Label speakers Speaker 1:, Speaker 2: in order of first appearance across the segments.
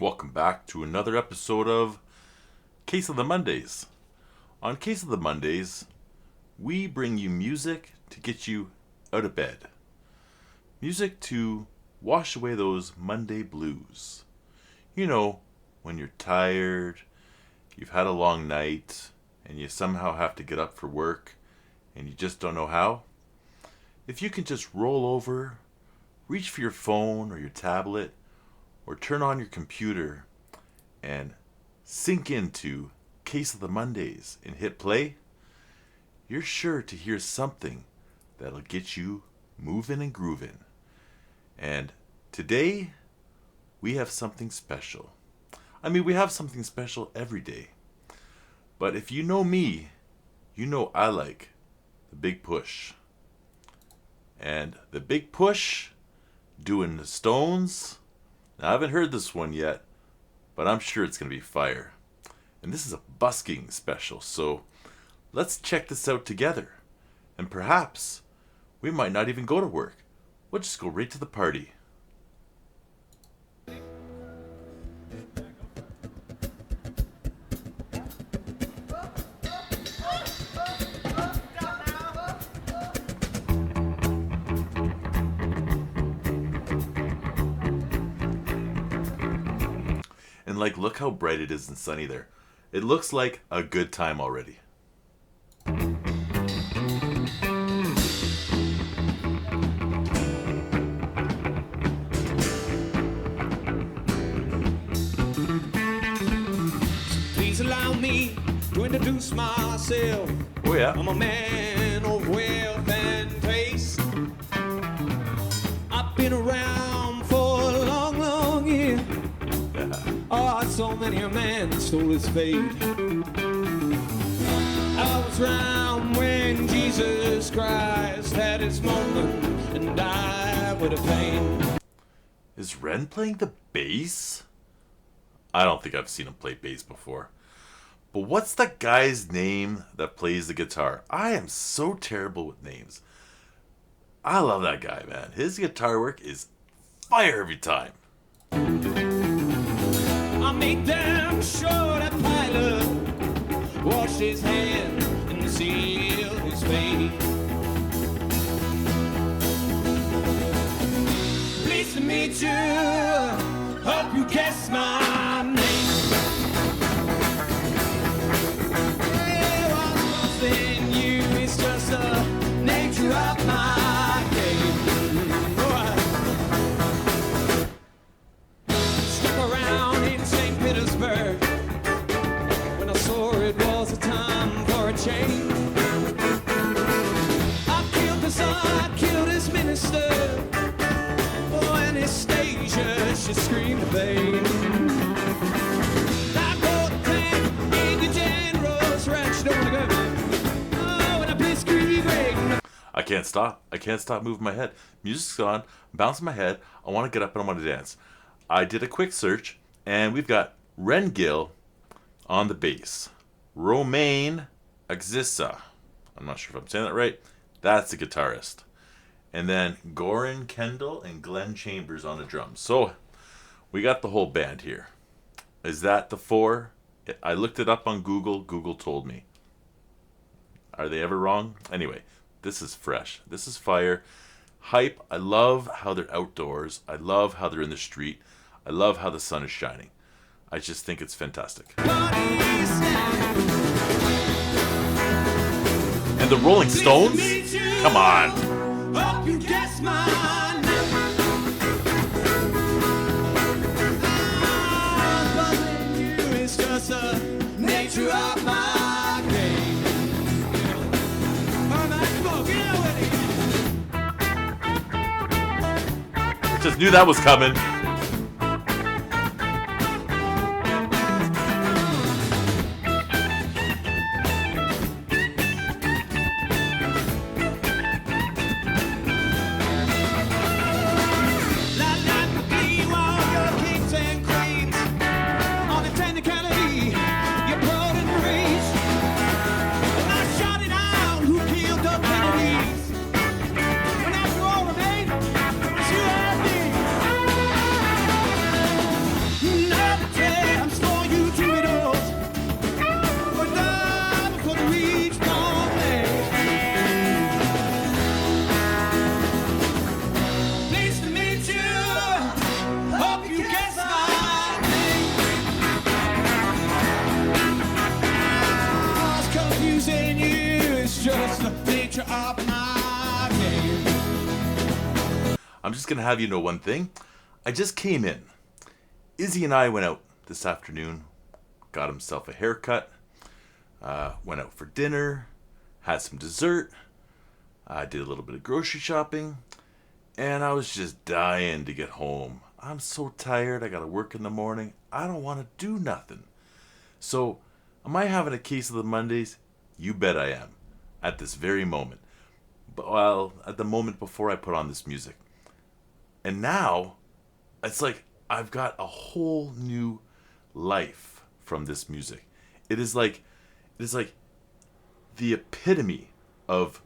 Speaker 1: Welcome back to another episode of Case of the Mondays. On Case of the Mondays, we bring you music to get you out of bed. Music to wash away those Monday blues. You know, when you're tired, you've had a long night, and you somehow have to get up for work, and you just don't know how. If you can just roll over, reach for your phone or your tablet, or turn on your computer and sink into Case of the Mondays and hit play, you're sure to hear something that'll get you moving and grooving. And today, we have something special. I mean, we have something special every day. But if you know me, you know I like the big push. And the big push, doing the Stones. Now, I haven't heard this one yet, but I'm sure it's going to be fire. And this is a Busking special, so let's check this out together. And perhaps we might not even go to work. We'll just go right to the party. And look how bright it is and sunny there. It looks like a good time already.
Speaker 2: Please allow me to introduce myself.
Speaker 1: Oh yeah.
Speaker 2: I'm a man of wealth and taste. I've been around for a long, long year. Oh, so many a man stole his fate. I was around when Jesus Christ had his moment and died with a pain.
Speaker 1: Is Ren playing the bass? I don't think I've seen him play bass before. But what's the guy's name that plays the guitar? I am so terrible with names. I love that guy, man. His guitar work is fire every time.
Speaker 2: I made damn sure that pilot washed his hands and sealed his fate. Pleased to meet you. Hope you guess my name. Yeah, what's in you is just the nature of my game. Stuck around in St. Petersburg when I saw it was a time for a change. I killed the Tsar, I killed his minister. Oh, Anastasia, she screamed in vain. I wrote tank in the general's ranch, don't wanna go. Oh, and I blitzkrieg raid.
Speaker 1: I can't stop. I can't stop moving my head. Music's on, I'm bouncing my head. I want to get up and I want to dance. I did a quick search, and we've got Ren Gill on the bass. Romain Agzissa. I'm not sure if I'm saying that right. That's the guitarist. And then Goran Kendall and Glenn Chambers on the drums. So we got the whole band here. Is that the four? I looked it up on Google. Google told me. Are they ever wrong? Anyway, this is fresh. This is fire. Hype. I love how they're outdoors. I love how they're in the street. I love how the sun is shining. I just think it's fantastic. And the Rolling Stones? Come on.
Speaker 2: Hope you guess my name. Buzzing you is just the nature of my game. All right, come on, get with it.
Speaker 1: Just knew that was coming. gonna have you know one thing. I just came in. Izzy and I went out this afternoon, got himself a haircut, went out for dinner, had some dessert, I did a little bit of grocery shopping, and I was just dying to get home. I'm so tired, I gotta work in the morning, I don't want to do nothing. So, am I having a case of the Mondays? You bet I am, at this very moment. Well, at the moment before I put on this music. And now, it's like I've got a whole new life from this music. It is like the epitome of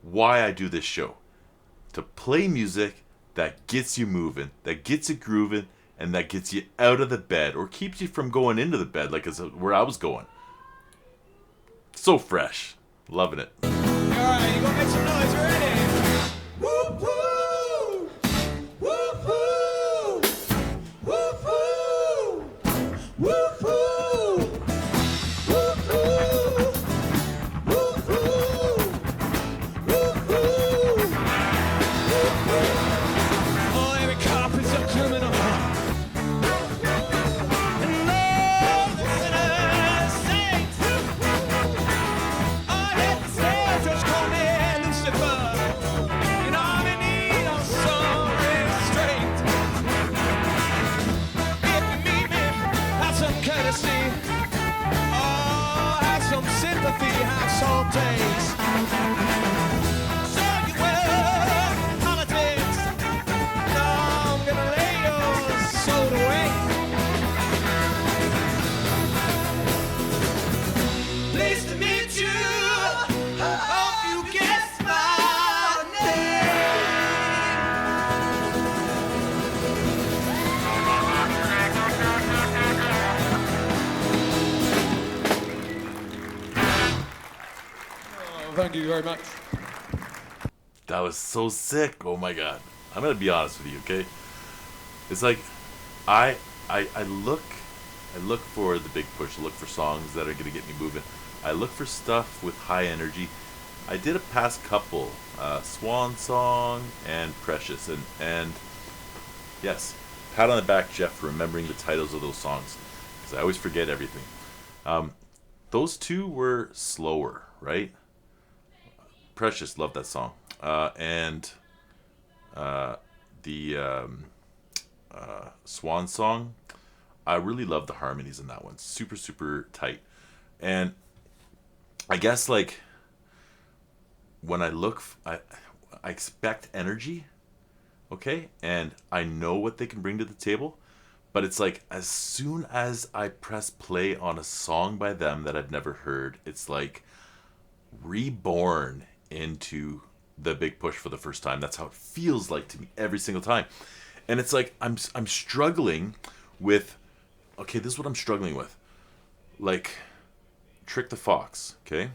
Speaker 1: why I do this show. To play music that gets you moving, that gets you grooving, and that gets you out of the bed, or keeps you from going into the bed, like where I was going. So fresh. Loving it.
Speaker 2: Alright, you gonna make some noise, ready? Whoop whoop! Whoop whoop! Whoop whoop! Whoop whoop! Whoop whoop! Whoop whoop! Whoop whoop! Oh, every cop is a criminal. And all the sinners saints. I had to say, just call me Lucifer. And I'm in need of some restraint. If you meet me, have some courtesy. Oh, have some sympathy, have some taste. So you will politics. Now I'm gonna lay your soul to waste. Pleased to meet you. Hope you guessed my name. Oh, thank you very much.
Speaker 1: That was so sick. Oh my god. I'm gonna be honest with you, okay? It's like I look for the big push. I look for songs that are gonna get me moving. I look for stuff with high energy. I did a past couple, Swan Song and Precious, and yes, pat on the back, Jeff, for remembering the titles of those songs, because I always forget everything. Those two were slower, right? Precious, love that song. And the Swan Song, I really love the harmonies in that one. Super, super tight. And I guess, like, when I look, I expect energy, okay? And I know what they can bring to the table. But it's like, as soon as I press play on a song by them that I've never heard, it's like reborn into the big push for the first time. That's how it feels like to me every single time. And it's like I'm struggling with, okay, this is what I'm struggling with. Like Trick the Fox, okay?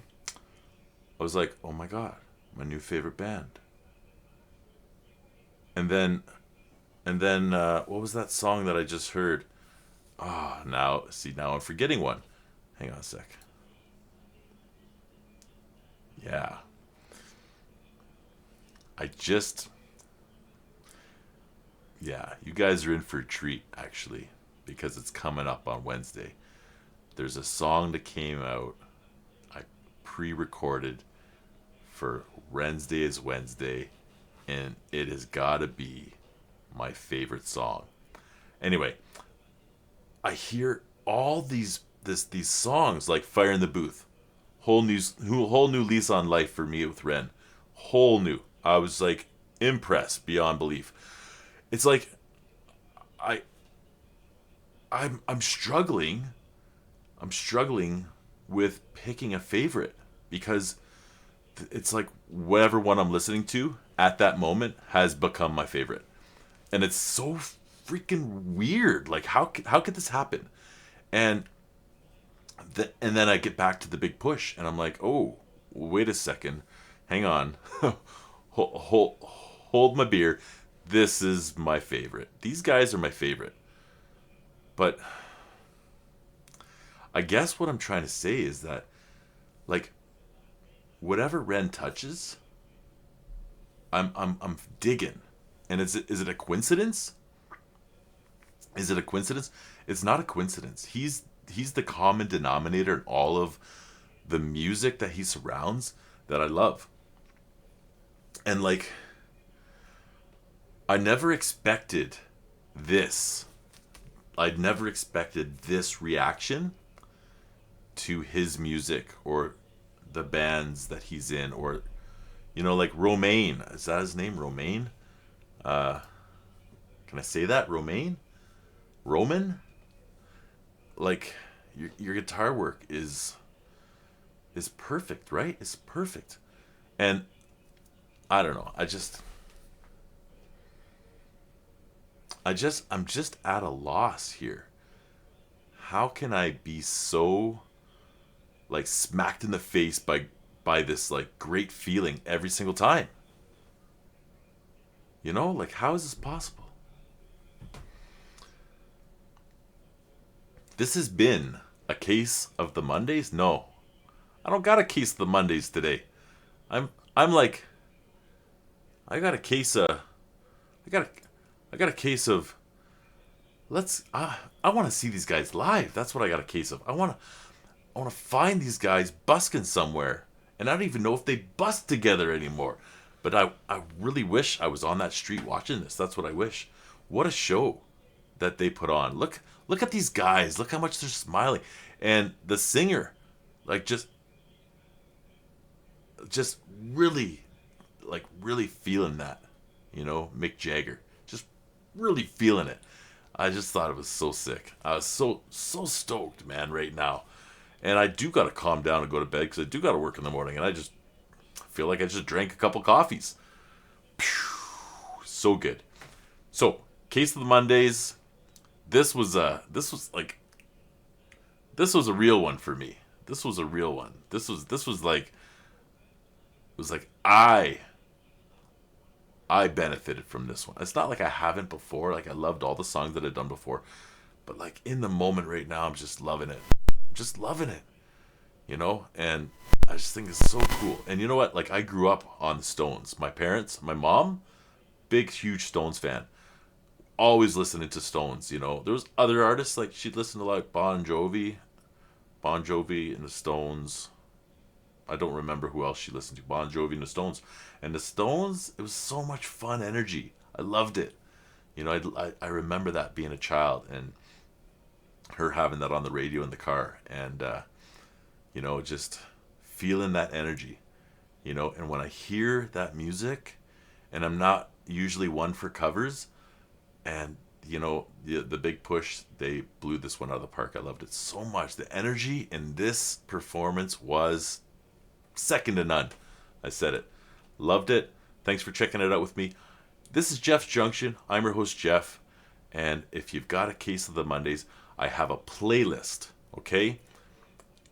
Speaker 1: I was like, oh my god, my new favorite band. And then what was that song that I just heard? Now I'm forgetting one. Hang on a sec. Yeah. You guys are in for a treat, actually, because it's coming up on Wednesday. There's a song that came out, I pre-recorded for Wednesday is Wednesday, and it has gotta be my favorite song. Anyway, I hear all these songs like Fire in the Booth, whole new lease on life for me with Ren, whole new. I was like impressed beyond belief. It's like I'm struggling with picking a favorite, because it's like whatever one I'm listening to at that moment has become my favorite. And it's so freaking weird. Like, how could this happen? And then I get back to the big push, and I'm like, oh, wait a second, hang on, hold my beer. This is my favorite. These guys are my favorite. But I guess what I'm trying to say is that, like, whatever Ren touches, I'm digging. And is it a coincidence? Is it a coincidence? It's not a coincidence. He's the common denominator in all of the music that he surrounds that I love. And like, I never expected this. I'd never expected this reaction to his music or the bands that he's in, or, you know, like Romaine. Is that his name? Romaine? Can I say that? Romaine? Roman? Like, your guitar work is perfect, right? It's perfect. And I don't know. I'm just at a loss here. How can I be so like smacked in the face by this like great feeling every single time? You know, like, how is this possible? This has been a case of the Mondays? No. I don't got a case of the Mondays today. I'm like, I got a case of I want to see these guys live. That's what I got a case of. I want to find these guys busking somewhere. And I don't even know if they bust together anymore. But I really wish I was on that street watching this. That's what I wish. What a show that they put on. Look at these guys. Look how much they're smiling. And the singer, like, just really, like, really feeling that. You know, Mick Jagger. Just really feeling it. I just thought it was so sick. I was so stoked, man, right now. And I do got to calm down and go to bed because I do got to work in the morning. And I just feel like I just drank a couple coffees. So good. So, Case of the Mondays. This was a real one for me. This was a real one. This was like, it was like I benefited from this one. It's not like I haven't before. Like, I loved all the songs that I'd done before. But like, in the moment right now, I'm just loving it. I'm just loving it. You know? And I just think it's so cool. And you know what? Like, I grew up on the Stones. My parents, my mom, big, huge Stones fan. Always listening to Stones, you know. There was other artists, like, she'd listen to, like, Bon Jovi and the Stones. I don't remember who else she listened to. Bon Jovi and the Stones. And the Stones, it was so much fun energy. I loved it. You know, I remember that being a child and her having that on the radio in the car. And, you know, just feeling that energy. You know, and when I hear that music, and I'm not usually one for covers, and, you know, the Big Push, they blew this one out of the park. I loved it so much. The energy in this performance was second to none. I said it. Loved it. Thanks for checking it out with me. This is Jeff's Junction. I'm your host, Jeff. And if you've got a case of the Mondays, I have a playlist, okay?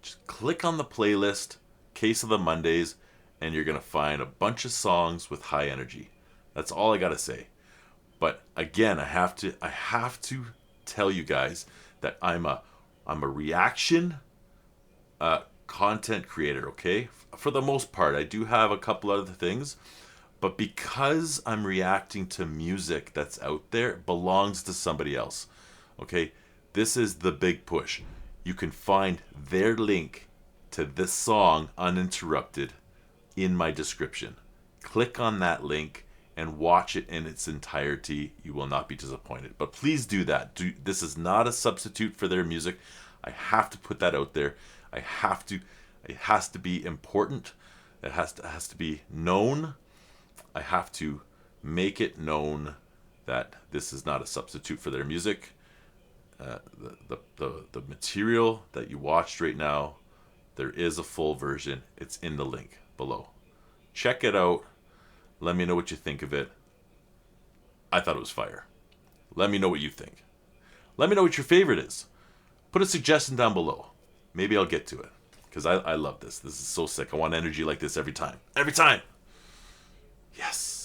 Speaker 1: Just click on the playlist, Case of the Mondays, and you're going to find a bunch of songs with high energy. That's all I got to say. But again, I have to tell you guys that I'm a reaction content creator, okay? For the most part, I do have a couple other things, but because I'm reacting to music that's out there, it belongs to somebody else, okay? This is the Big Push. You can find their link to this song uninterrupted in my description. Click on that link and watch it in its entirety. You will not be disappointed. But please do that. This is not a substitute for their music. I have to put that out there. It has to be important. It has to be known. I have to make it known that this is not a substitute for their music. The material that you watched right now, there is a full version. It's in the link below. Check it out. Let me know what you think of it. I thought it was fire. Let me know what you think. Let me know what your favorite is. Put a suggestion down below. Maybe I'll get to it. Because I love this. This is so sick. I want energy like this every time. Every time! Yes!